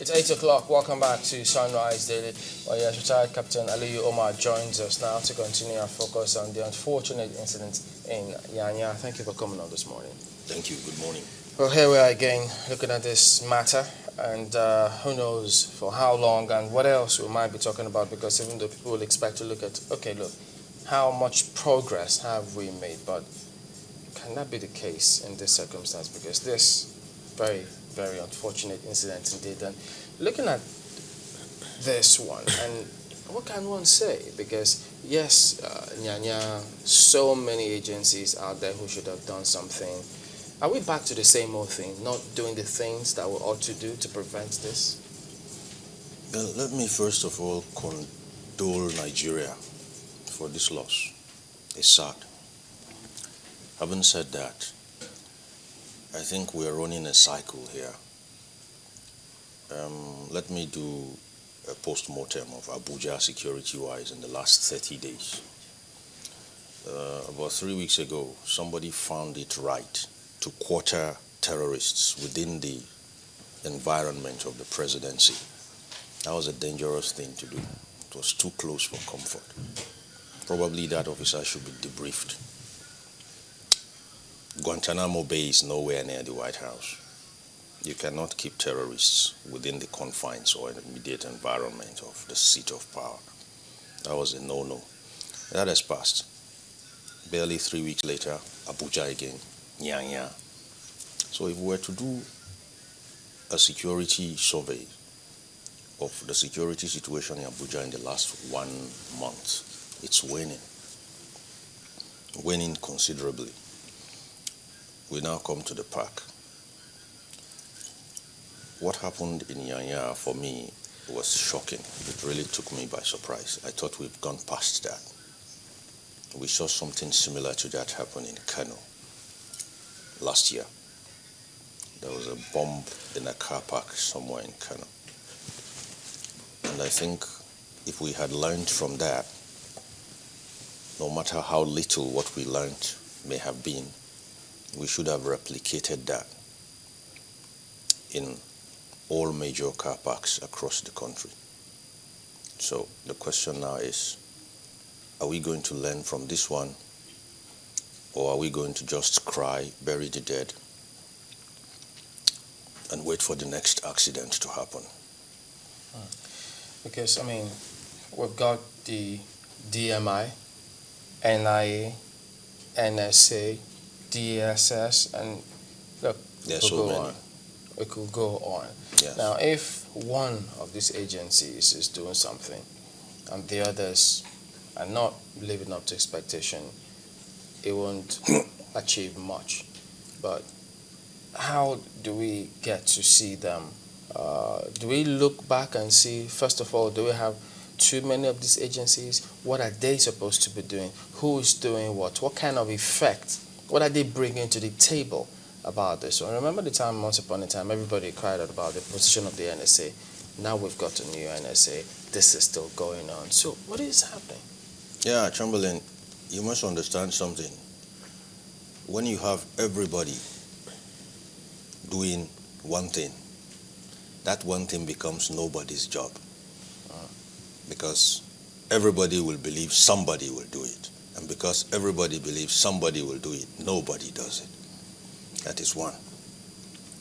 It's 8 o'clock. Welcome back to Sunrise Daily. Well, yes, retired Captain Aliyu Umar joins us now to continue our focus on the unfortunate incident in Nyanya. Thank you for coming on this morning. Thank you. Good morning. Well, here we are again looking at this matter, and who knows for how long and what else we might be talking about, because even though people will expect to look at, okay, look, how much progress have we made? But can that be the case in this circumstance? Because this very, very unfortunate incident indeed. And looking at this one, and what can one say? Because yes, Nyanya, so many agencies out there who should have done something. Are we back to the same old thing, not doing the things that we ought to do to prevent this? Well, let me first of all condole Nigeria for this loss. It's sad. Having said that, I think we are running a cycle here. Let me do a post-mortem of Abuja security-wise in the last 30 days. About 3 weeks ago, somebody found it right to quarter terrorists within the environment of the presidency. That was a dangerous thing to do. It was too close for comfort. Probably that officer should be debriefed. Guantanamo Bay is nowhere near the White House. You cannot keep terrorists within the confines or immediate environment of the seat of power. That was a no-no. That has passed. Barely 3 weeks later, Abuja again, Nyanya. So if we were to do a security survey of the security situation in Abuja in the last 1 month, it's waning considerably. We now come to the park. What happened in Nyanya for me was shocking. It really took me by surprise. I thought we've gone past that. We saw something similar to that happen in Kano last year. There was a bomb in a car park somewhere in Kano. And I think if we had learned from that, no matter how little what we learned may have been, we should have replicated that in all major car parks across the country. So the question now is, are we going to learn from this one, or are we going to just cry, bury the dead, and wait for the next accident to happen? Because, we've got the DMI, NIA, NSA, DSS, and look, it could go on. Yes. Now, if one of these agencies is doing something and the others are not living up to expectation, it won't achieve much. But how do we get to see them? Do we look back and see, first of all, do we have too many of these agencies? What are they supposed to be doing? Who is doing what? What kind of effect? What are they bringing to the table about this? So remember the time, once upon a time, everybody cried out about the position of the NSA. Now we've got a new NSA. This is still going on. So what is happening? Yeah, Chamberlain, you must understand something. When you have everybody doing one thing, that one thing becomes nobody's job. Because everybody will believe somebody will do it. And because everybody believes somebody will do it, nobody does it. That is one.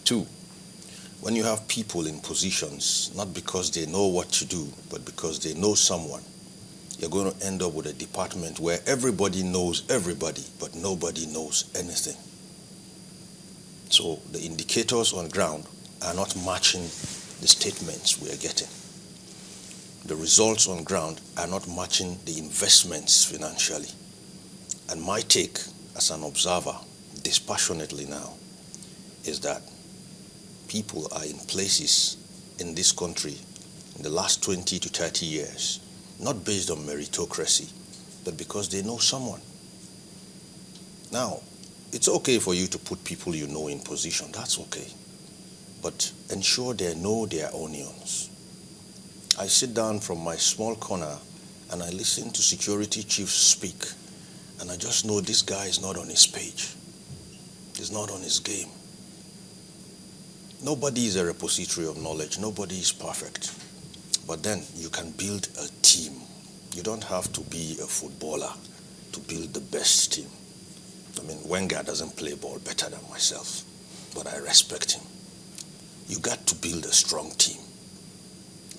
Two, when you have people in positions, not because they know what to do, but because they know someone, you're going to end up with a department where everybody knows everybody, but nobody knows anything. So the indicators on ground are not matching the statements we are getting. The results on ground are not matching the investments financially. And my take as an observer, dispassionately now, is that people are in places in this country in the last 20 to 30 years, not based on meritocracy, but because they know someone. Now, it's okay for you to put people you know in position, that's okay. But ensure they know their onions. I sit down from my small corner and I listen to security chiefs speak, and I just know this guy is not on his page. He's not on his game. Nobody is a repository of knowledge. Nobody is perfect. But then you can build a team. You don't have to be a footballer to build the best team. I mean, Wenger doesn't play ball better than myself, but I respect him. You got to build a strong team.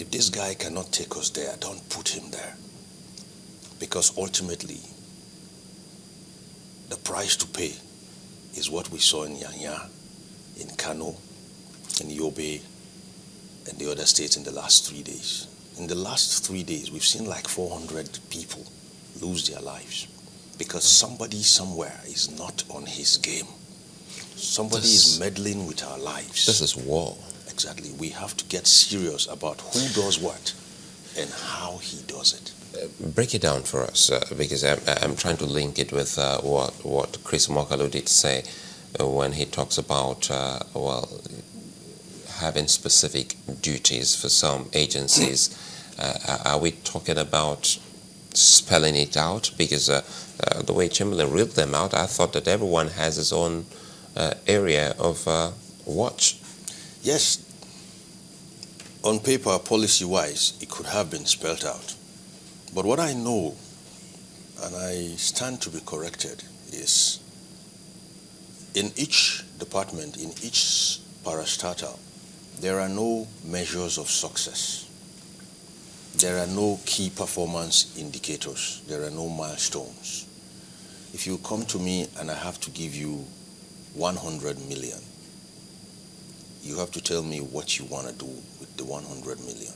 If this guy cannot take us there, don't put him there. Because ultimately, the price to pay is what we saw in Nyanya, in Kano, in Yobe, and the other states in the last 3 days. In the last 3 days, we've seen like 400 people lose their lives because somebody somewhere is not on his game. Somebody is meddling with our lives. This is war. Exactly. We have to get serious about who does what and how he does it. Break it down for us, because I'm trying to link it with what Chris Mokalo did say when he talks about, having specific duties for some agencies. Are we talking about spelling it out? Because the way Chamberlain read them out, I thought that everyone has his own area of watch. Yes, on paper, policy-wise, it could have been spelled out. But what I know, and I stand to be corrected, is in each department, in each parastatal, there are no measures of success. There are no key performance indicators. There are no milestones. If you come to me and I have to give you 100 million, you have to tell me what you want to do with the 100 million.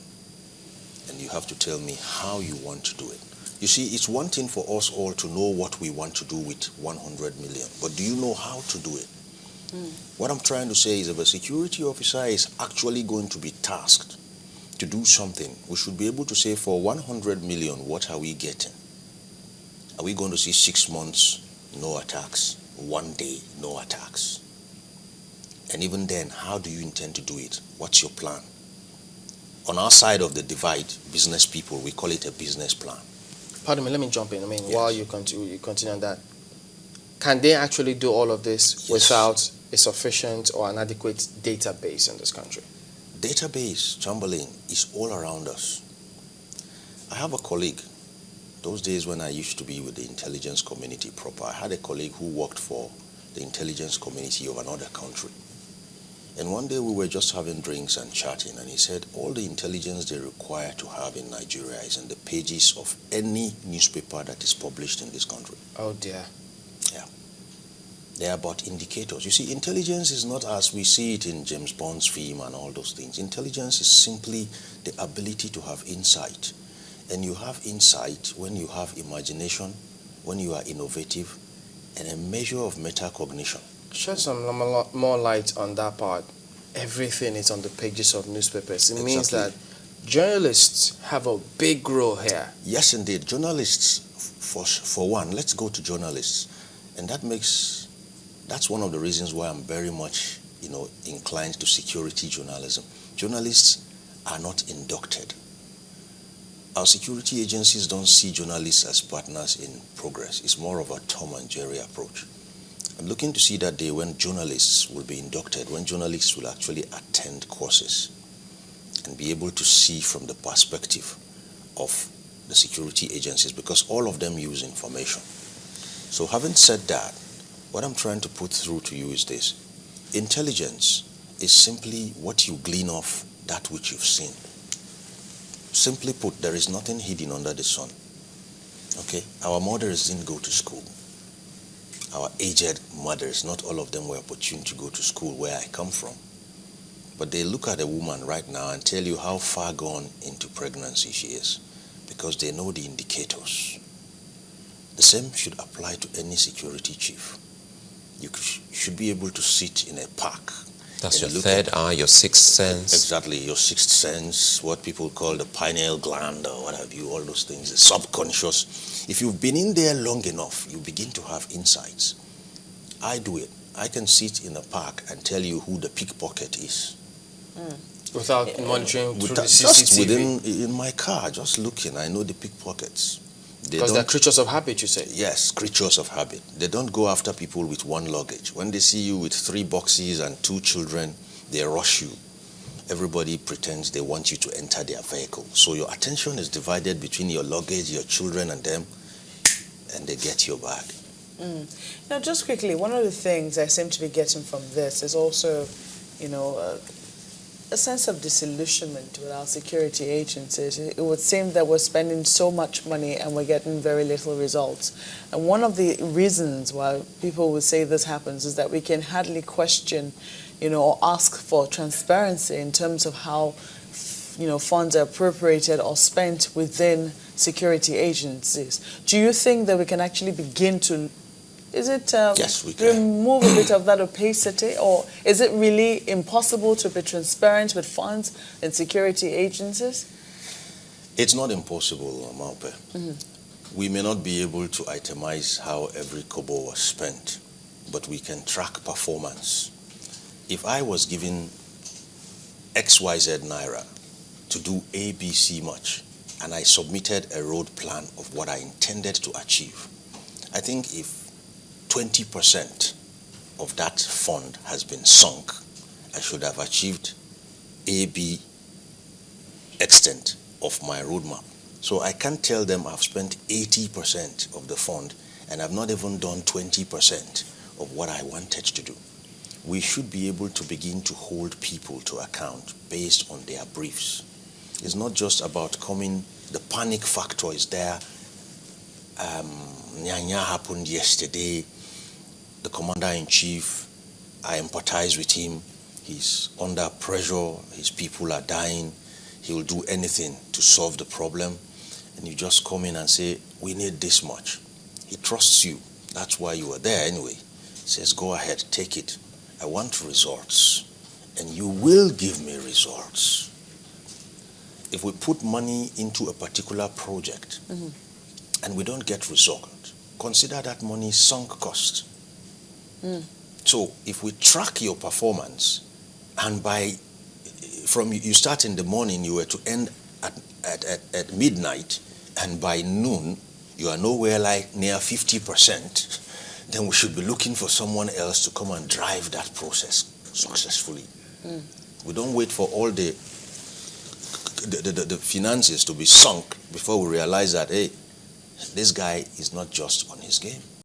And you have to tell me how you want to do it. You see, it's one thing for us all to know what we want to do with 100 million, but do you know how to do it? What I'm trying to say is if a security officer is actually going to be tasked to do something, we should be able to say for 100 million, what are we getting? Are we going to see 6 months, no attacks, 1 day, no attacks? And even then, how do you intend to do it? What's your plan? On our side of the divide, business people, we call it a business plan. Pardon me, let me jump in. Yes. While you continue on that, can they actually do all of this without a sufficient or an adequate database in this country? Database, Chamberlain, is all around us. I have a colleague, those days when I used to be with the intelligence community proper, I had a colleague who worked for the intelligence community of another country. And one day we were just having drinks and chatting, and he said all the intelligence they require to have in Nigeria is in the pages of any newspaper that is published in this country. Oh dear. Yeah. They are about indicators. You see, intelligence is not as we see it in James Bond's film and all those things. Intelligence is simply the ability to have insight. And you have insight when you have imagination, when you are innovative, and a measure of metacognition. Shed some more light on that part. Everything is on the pages of newspapers. It means that journalists have a big role here. Yes, indeed. Journalists, for one, let's go to journalists. And that's one of the reasons why I'm very much, inclined to security journalism. Journalists are not inducted. Our security agencies don't see journalists as partners in progress. It's more of a Tom and Jerry approach. I'm looking to see that day when journalists will be inducted, when journalists will actually attend courses and be able to see from the perspective of the security agencies, because all of them use information. So having said that, what I'm trying to put through to you is this. Intelligence is simply what you glean off that which you've seen. Simply put, there is nothing hidden under the sun. Okay? Our mothers didn't go to school. Our aged mothers, not all of them were opportune to go to school where I come from. But they look at a woman right now and tell you how far gone into pregnancy she is, because they know the indicators. The same should apply to any security chief. You should be able to sit in a park. That's your third eye, your sixth sense. Exactly, your sixth sense, what people call the pineal gland or what have you, all those things, the subconscious. If you've been in there long enough, you begin to have insights. I do it. I can sit in a park and tell you who the pickpocket is. Without monitoring through the just CCTV? in my car, just looking, I know the pickpockets. Because they're creatures of habit, you say? Yes, creatures of habit. They don't go after people with one luggage. When they see you with 3 boxes and 2 children, they rush you. Everybody pretends they want you to enter their vehicle. So your attention is divided between your luggage, your children, and them, and they get your bag. Now, just quickly, one of the things I seem to be getting from this is also, a sense of disillusionment with our security agencies. It would seem that we're spending so much money and we're getting very little results. And one of the reasons why people would say this happens is that we can hardly question, or ask for transparency in terms of how, funds are appropriated or spent within security agencies. Do you think that we can actually begin to yes, we can. remove a bit of that opacity, or is it really impossible to be transparent with funds in security agencies? It's not impossible, Maupe. We may not be able to itemize how every kobo was spent, but we can track performance. If I was given XYZ Naira to do ABC much, and I submitted a road plan of what I intended to achieve, I think if 20% of that fund has been sunk, I should have achieved AB extent of my roadmap. So I can't tell them I've spent 80% of the fund and I've not even done 20% of what I wanted to do. We should be able to begin to hold people to account based on their briefs. It's not just about coming, the panic factor is there. Nyanya happened yesterday. The commander-in-chief, I empathize with him. He's under pressure. His people are dying. He will do anything to solve the problem. And you just come in and say, we need this much. He trusts you. That's why you are there anyway. He says, go ahead, take it. I want results. And you will give me results. If we put money into a particular project and we don't get result, consider that money sunk cost. So if we track your performance, and from you start in the morning, you were to end at midnight, and by noon you are nowhere like near 50%, then we should be looking for someone else to come and drive that process successfully. We don't wait for all the finances to be sunk before we realize that, hey, this guy is not just on his game.